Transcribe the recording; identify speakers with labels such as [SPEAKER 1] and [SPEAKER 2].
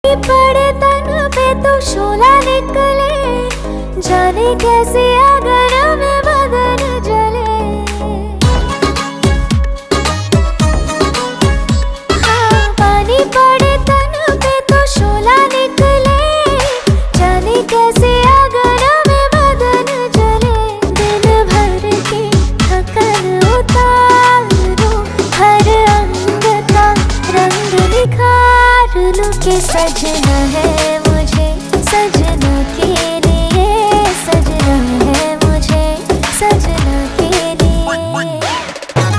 [SPEAKER 1] पड़े तन पे तो शोला निकले, जाने कैसे अगर में बदन जले। हाँ, पानी पड़े तन पे तो शोला निकले, जाने कैसे अगर में बदन जले। दिन भर की थकन उतारो, हर अंग का रंग निखार लूं के सजना है